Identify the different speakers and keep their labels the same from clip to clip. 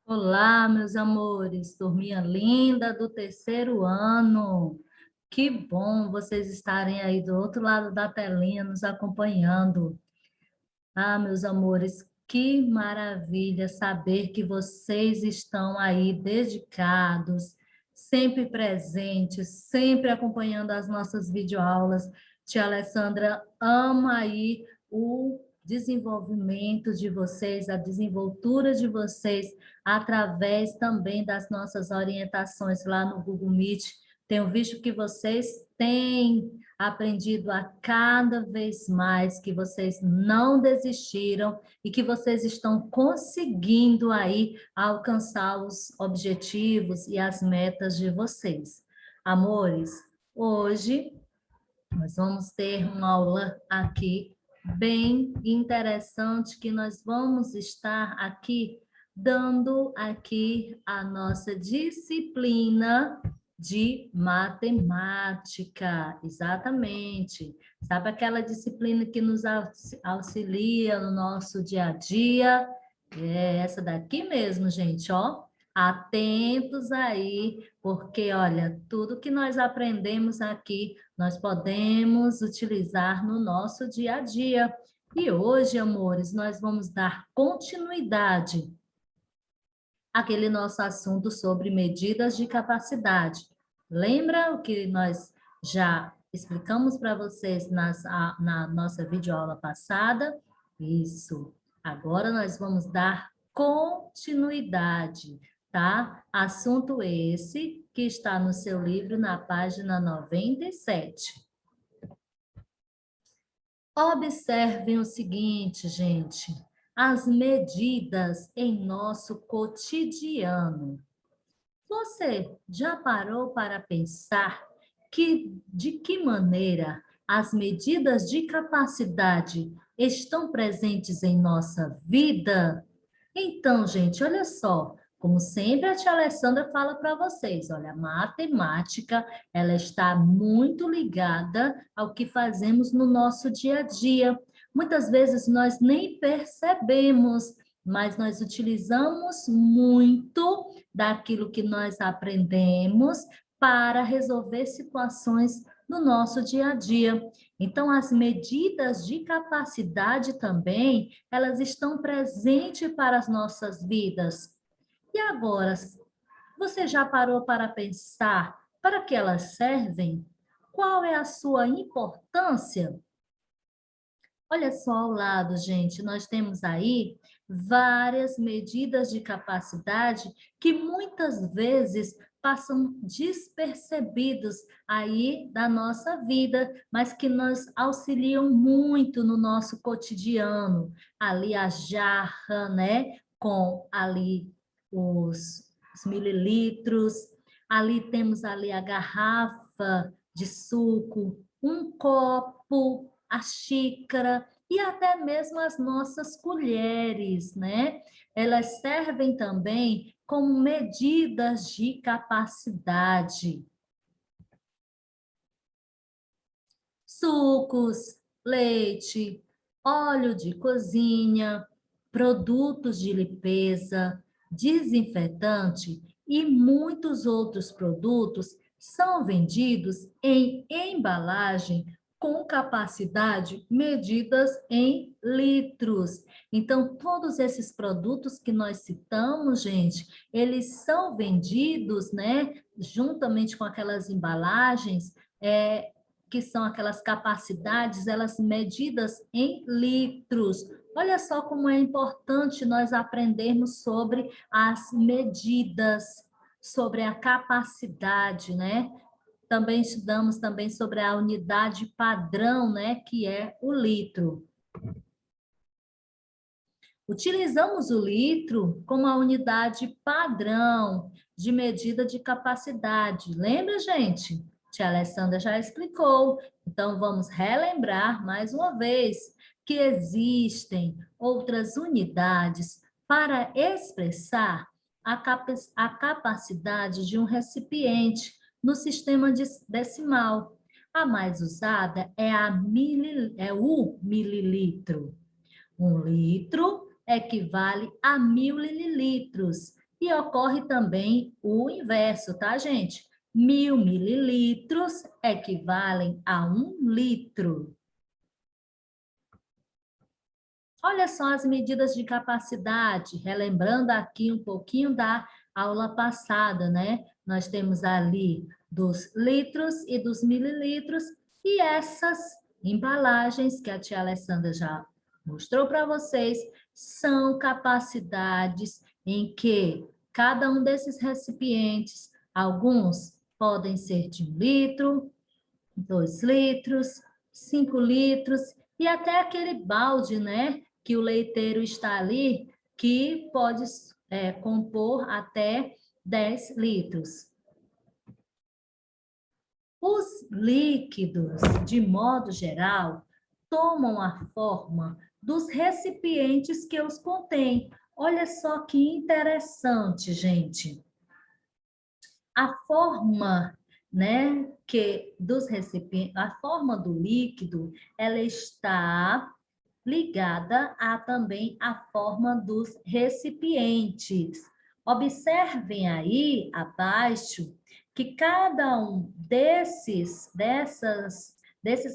Speaker 1: Olá, meus amores, turminha linda do terceiro ano. Que bom vocês estarem aí do outro lado da telinha nos acompanhando. Ah, meus amores, que maravilha saber que vocês estão aí dedicados, sempre presentes, sempre acompanhando as nossas videoaulas. Tia Alessandra ama aí o desenvolvimento de vocês, a desenvoltura de vocês, através também das nossas orientações lá no Google Meet. Tenho visto que vocês têm aprendido a cada vez mais, que vocês não desistiram e que vocês estão conseguindo aí alcançar os objetivos e as metas de vocês. Amores, hoje nós vamos ter uma aula aqui bem interessante que nós vamos estar aqui dando aqui a nossa disciplina de matemática, exatamente. Sabe aquela disciplina que nos auxilia no nosso dia a dia? É essa daqui mesmo, gente, ó. Atentos aí, porque olha, tudo que nós aprendemos aqui, nós podemos utilizar no nosso dia a dia. E hoje, amores, nós vamos dar continuidade àquele nosso assunto sobre medidas de capacidade. Lembra o que nós já explicamos para vocês na nossa videoaula passada? Isso. Agora nós vamos dar continuidade, tá? Assunto esse que está no seu livro na página 97. Observem o seguinte, gente, as medidas em nosso cotidiano. Você já parou para pensar de que maneira as medidas de capacidade estão presentes em nossa vida? Então, gente, olha só, como sempre a tia Alessandra fala para vocês, olha, a matemática, ela está muito ligada ao que fazemos no nosso dia a dia. Muitas vezes nós nem percebemos, mas nós utilizamos muito daquilo que nós aprendemos para resolver situações no nosso dia a dia. Então, as medidas de capacidade também, elas estão presentes para as nossas vidas. E agora, você já parou para pensar para que elas servem? Qual é a sua importância? Olha só ao lado, gente, nós temos aí várias medidas de capacidade que muitas vezes passam despercebidos aí da nossa vida, mas que nos auxiliam muito no nosso cotidiano. Ali a jarra, né, com ali os mililitros, ali temos ali a garrafa de suco, um copo, a xícara e até mesmo as nossas colheres, né? Elas servem também como medidas de capacidade. Sucos, leite, óleo de cozinha, produtos de limpeza, desinfetante e muitos outros produtos são vendidos em embalagem com capacidade medidas em litros. Então, todos esses produtos que nós citamos, gente, eles são vendidos, né, juntamente com aquelas embalagens, que são aquelas capacidades, elas medidas em litros. Olha só como é importante nós aprendermos sobre as medidas, sobre a capacidade, né? Também estudamos também sobre a unidade padrão, né, que é o litro. Utilizamos o litro como a unidade padrão de medida de capacidade. Lembra, gente? Tia Alessandra já explicou. Então, vamos relembrar mais uma vez que existem outras unidades para expressar a capacidade de um recipiente no sistema decimal. A mais usada é o mililitro. 1 litro equivale a 1000 mililitros. E ocorre também o inverso, tá, gente? 1.000 mililitros equivalem a 1 litro. Olha só as medidas de capacidade, relembrando aqui um pouquinho da aula passada, né? Nós temos ali dos litros e dos mililitros e essas embalagens que a tia Alessandra já mostrou para vocês são capacidades em que cada um desses recipientes, alguns podem ser de 1 litro, 2 litros, 5 litros e até aquele balde, né, que o leiteiro está ali, que pode compor até 10 litros. Os líquidos, de modo geral, tomam a forma dos recipientes que os contêm. Olha só que interessante, gente. A forma, né, que dos recipientes, a forma do líquido, ela está ligada a também a forma dos recipientes. Observem aí abaixo que cada um desses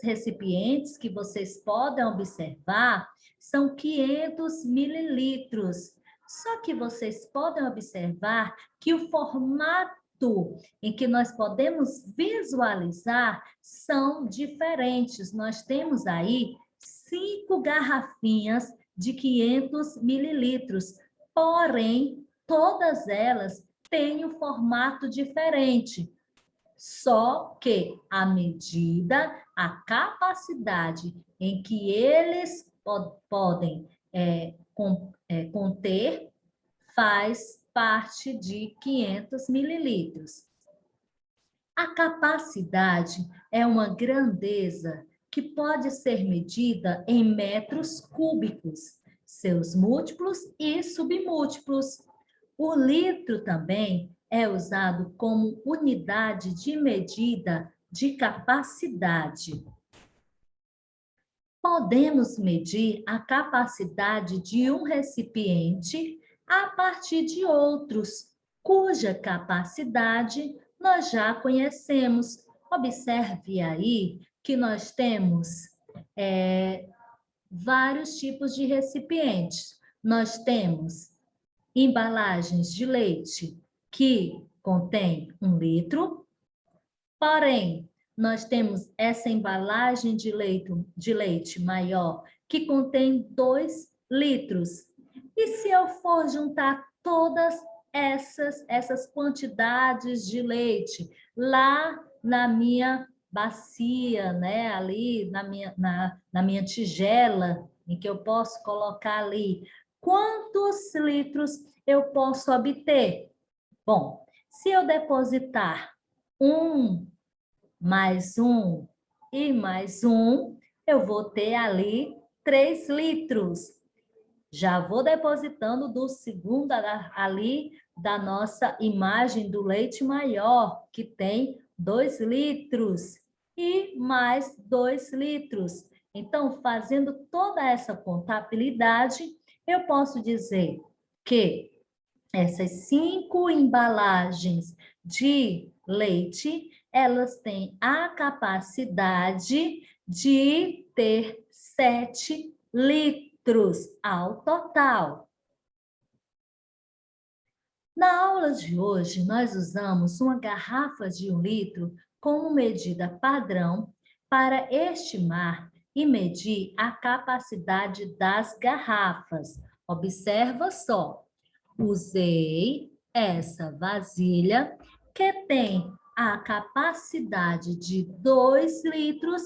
Speaker 1: recipientes que vocês podem observar são 500 mililitros. Só que vocês podem observar que o formato em que nós podemos visualizar são diferentes. Nós temos aí 5 garrafinhas de 500 mililitros, porém, todas elas têm um formato diferente. Só que a medida, a capacidade em que eles podem conter faz parte de 500 mililitros. A capacidade é uma grandeza que pode ser medida em metros cúbicos, seus múltiplos e submúltiplos. O litro também é usado como unidade de medida de capacidade. Podemos medir a capacidade de um recipiente a partir de outros, cuja capacidade nós já conhecemos. Observe aí que nós temos vários tipos de recipientes. Nós temos embalagens de leite que contém 1 litro, porém, nós temos essa embalagem de leite maior que contém 2 litros. E se eu for juntar todas essas quantidades de leite lá na minha bacia, né, ali na minha tigela, em que eu posso colocar ali, quantos litros eu posso obter? Bom, se eu depositar 1 mais 1 e mais 1, eu vou ter ali 3 litros. Já vou depositando do segundo ali da nossa imagem do leite maior, que tem 2 litros e mais 2 litros. Então, fazendo toda essa contabilidade, eu posso dizer que essas 5 embalagens de leite, elas têm a capacidade de ter 7 litros ao total. Na aula de hoje, nós usamos uma garrafa de 1 litro como medida padrão para estimar e medir a capacidade das garrafas. Observa só, usei essa vasilha que tem a capacidade de 2 litros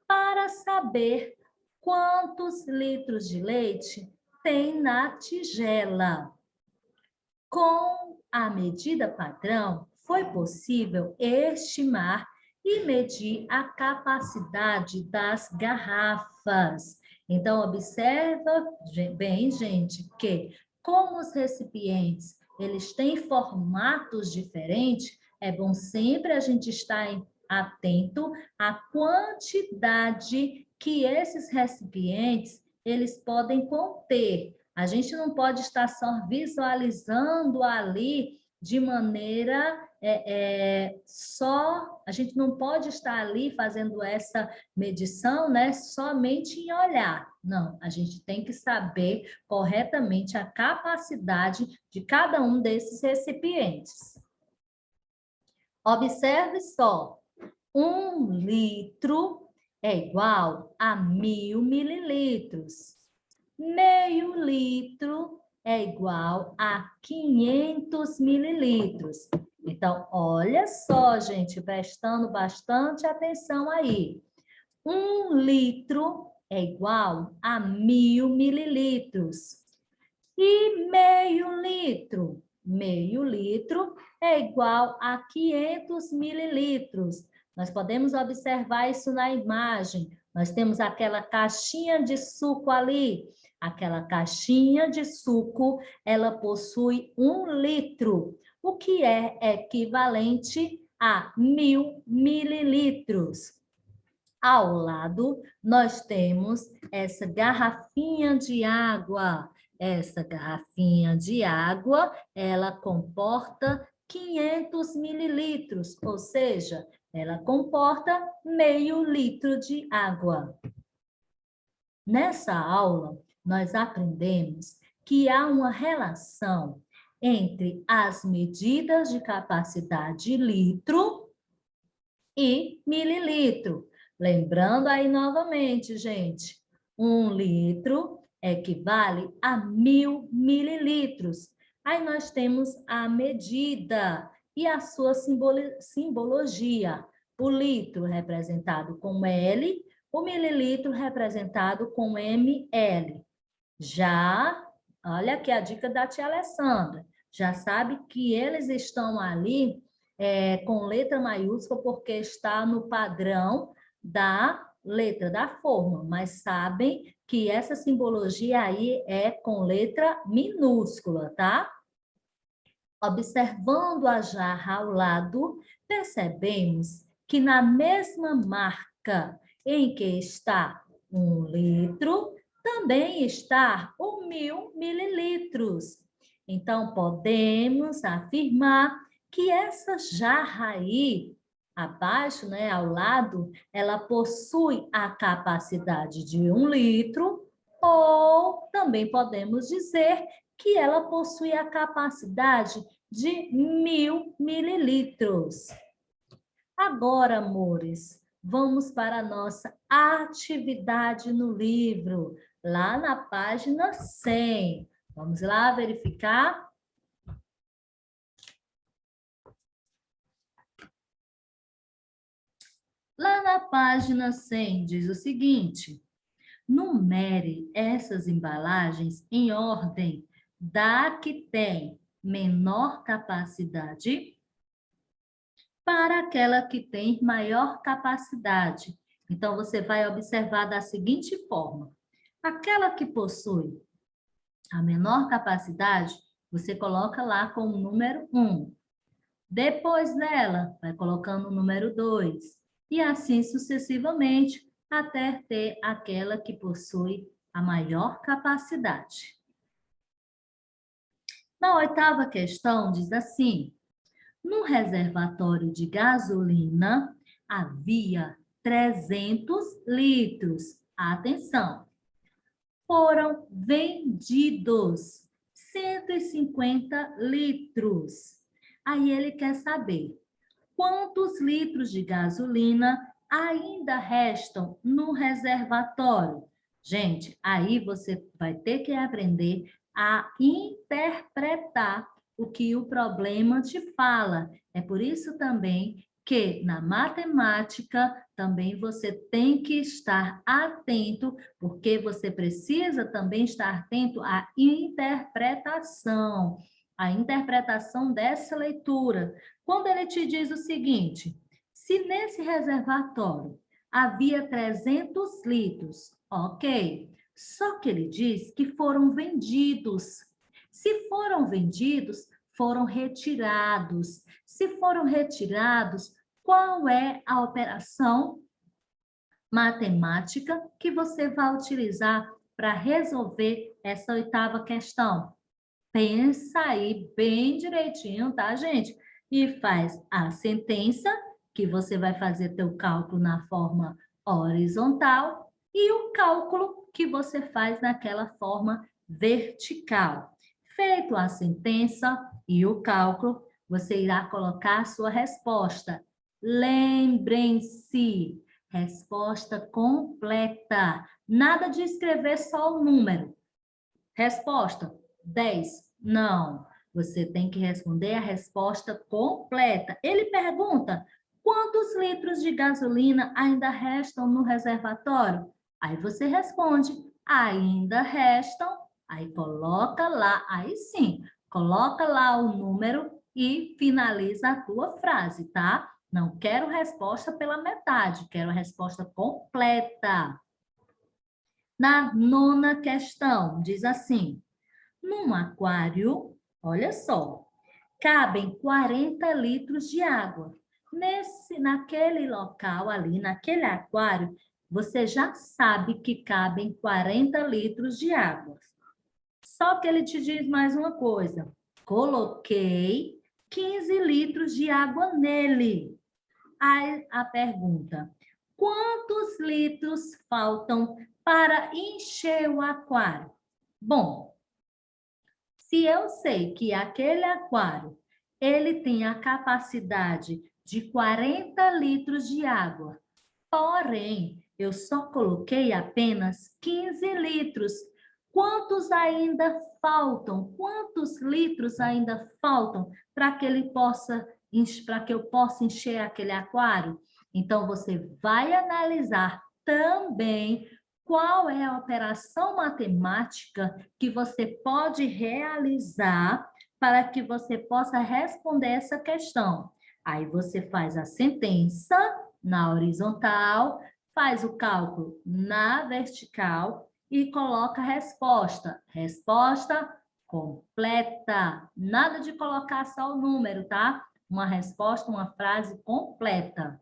Speaker 1: para saber quantos litros de leite tem na tigela. Com a medida padrão, foi possível estimar e medir a capacidade das garrafas. Então, observa bem, gente, que como os recipientes, eles têm formatos diferentes, é bom sempre a gente estar atento à quantidade que esses recipientes, eles podem conter. A gente não pode estar só visualizando ali de maneira a gente não pode estar ali fazendo essa medição, né, somente em olhar. Não, a gente tem que saber corretamente a capacidade de cada um desses recipientes. Observe só, 1 litro é igual a 1.000 mililitros. Meio litro é igual a 500 mililitros. Então, olha só, gente, prestando bastante atenção aí. 1 litro é igual a 1.000 mililitros. E meio litro? Meio litro é igual a 500 mililitros. Nós podemos observar isso na imagem. Nós temos aquela caixinha de suco ali. Aquela caixinha de suco, ela possui 1 litro, o que é equivalente a 1.000 mililitros. Ao lado, nós temos essa garrafinha de água. Essa garrafinha de água, ela comporta 500 mililitros, ou seja, ela comporta meio litro de água. Nessa aula, nós aprendemos que há uma relação entre as medidas de capacidade litro e mililitro. Lembrando aí novamente, gente, 1 litro equivale a 1.000 mililitros. Aí nós temos a medida e a sua simbologia. O litro representado com L, o mililitro representado com ml. Já, olha aqui a dica da tia Alessandra, já sabe que eles estão ali com letra maiúscula porque está no padrão da letra da forma, mas sabem que essa simbologia aí é com letra minúscula, tá? Observando a jarra ao lado, percebemos que na mesma marca em que está 1 litro, também está o 1.000 mililitros. Então, podemos afirmar que essa jarra aí, abaixo, né, ao lado, ela possui a capacidade de 1 litro, ou também podemos dizer que ela possui a capacidade de 1.000 mililitros. Agora, amores, vamos para a nossa atividade no livro, lá na página 100. Vamos lá verificar? Lá na página 100 diz o seguinte: numere essas embalagens em ordem da que tem menor capacidade para aquela que tem maior capacidade. Então, você vai observar da seguinte forma: aquela que possui a menor capacidade, você coloca lá com o número 1. Depois dela, vai colocando o número 2. E assim sucessivamente, até ter aquela que possui a maior capacidade. Na 8ª questão, diz assim: no reservatório de gasolina havia 300 litros. Atenção! Foram vendidos 150 litros. Aí ele quer saber quantos litros de gasolina ainda restam no reservatório. Gente, aí você vai ter que aprender a interpretar o que o problema te fala. É por isso também que na matemática também você tem que estar atento, porque você precisa também estar atento à interpretação dessa leitura. Quando ele te diz o seguinte: se nesse reservatório havia 300 litros, ok, só que ele diz que foram vendidos. Se foram vendidos, foram retirados. Se foram retirados, qual é a operação matemática que você vai utilizar para resolver essa 8ª questão? Pensa aí bem direitinho, tá, gente? E faz a sentença, que você vai fazer teu cálculo na forma horizontal, e o cálculo que você faz naquela forma vertical. Feito a sentença e o cálculo, você irá colocar a sua resposta. Lembrem-se, resposta completa. Nada de escrever só o número. Resposta: 10. Não. Você tem que responder a resposta completa. Ele pergunta: quantos litros de gasolina ainda restam no reservatório? Aí você responde: ainda restam. Aí coloca lá, aí sim, coloca lá o número e finaliza a tua frase, tá? Não quero resposta pela metade, quero a resposta completa. Na 9ª questão, diz assim: num aquário, olha só, cabem 40 litros de água. Naquele local ali, naquele aquário, você já sabe que cabem 40 litros de água. Só que ele te diz mais uma coisa. Coloquei 15 litros de água nele. Aí a pergunta: quantos litros faltam para encher o aquário? Bom, se eu sei que aquele aquário, ele tem a capacidade de 40 litros de água, porém, eu só coloquei apenas 15 litros. Quantos ainda faltam? Quantos litros ainda faltam para que para que eu possa encher aquele aquário? Então, você vai analisar também qual é a operação matemática que você pode realizar para que você possa responder essa questão. Aí você faz a sentença na horizontal, faz o cálculo na vertical e coloca a resposta. Resposta completa. Nada de colocar só o número, tá? Uma resposta, uma frase completa.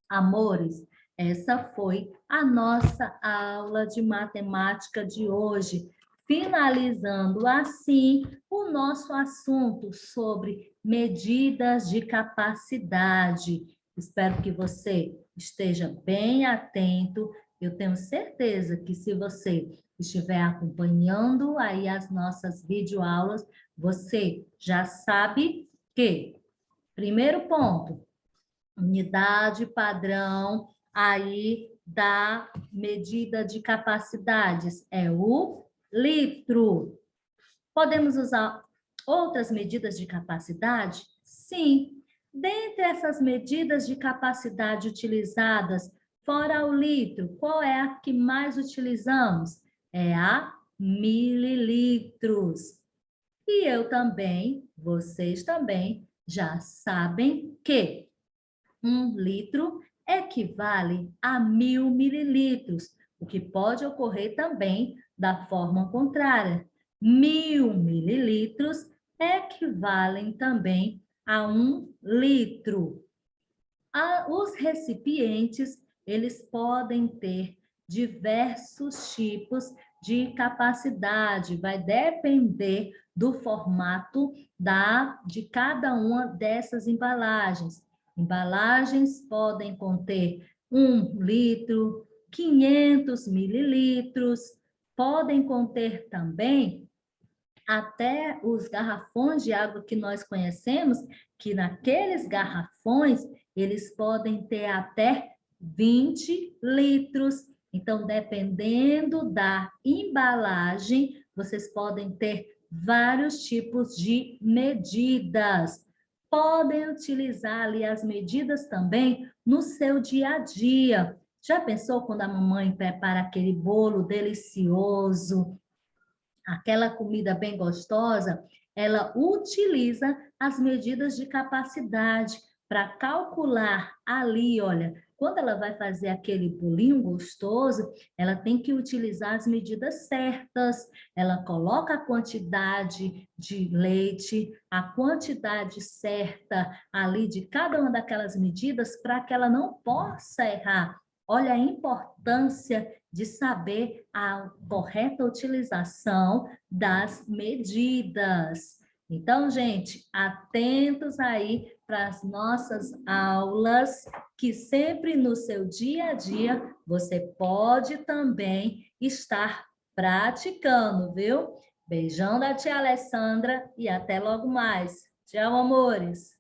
Speaker 1: Amores, essa foi a nossa aula de matemática de hoje, finalizando assim o nosso assunto sobre medidas de capacidade. Espero que você esteja bem atento. Eu tenho certeza que se você estiver acompanhando aí as nossas videoaulas, você já sabe que, primeiro ponto, unidade padrão aí da medida de capacidades é o litro. Podemos usar outras medidas de capacidade? Sim. Dentre essas medidas de capacidade utilizadas, fora o litro, qual é a que mais utilizamos? É a mililitros. E eu também, vocês também, já sabem que 1 litro equivale a 1000 mililitros, o que pode ocorrer também da forma contrária. 1000 mililitros equivalem também a 1 litro. Os recipientes, eles podem ter diversos tipos de capacidade, vai depender do formato de cada uma dessas embalagens. Embalagens podem conter 1 litro, 500 mililitros, podem conter também até os garrafões de água que nós conhecemos, que naqueles garrafões eles podem ter até 20 litros. Então, dependendo da embalagem, vocês podem ter vários tipos de medidas. Podem utilizar ali as medidas também no seu dia a dia. Já pensou quando a mamãe prepara aquele bolo delicioso, aquela comida bem gostosa, ela utiliza as medidas de capacidade para calcular ali, olha, quando ela vai fazer aquele bolinho gostoso, ela tem que utilizar as medidas certas. Ela coloca a quantidade de leite, a quantidade certa ali de cada uma daquelas medidas para que ela não possa errar. Olha a importância de saber a correta utilização das medidas. Então, gente, atentos aí para as nossas aulas, que sempre no seu dia a dia você pode também estar praticando, viu? Beijão da tia Alessandra e até logo mais. Tchau, amores!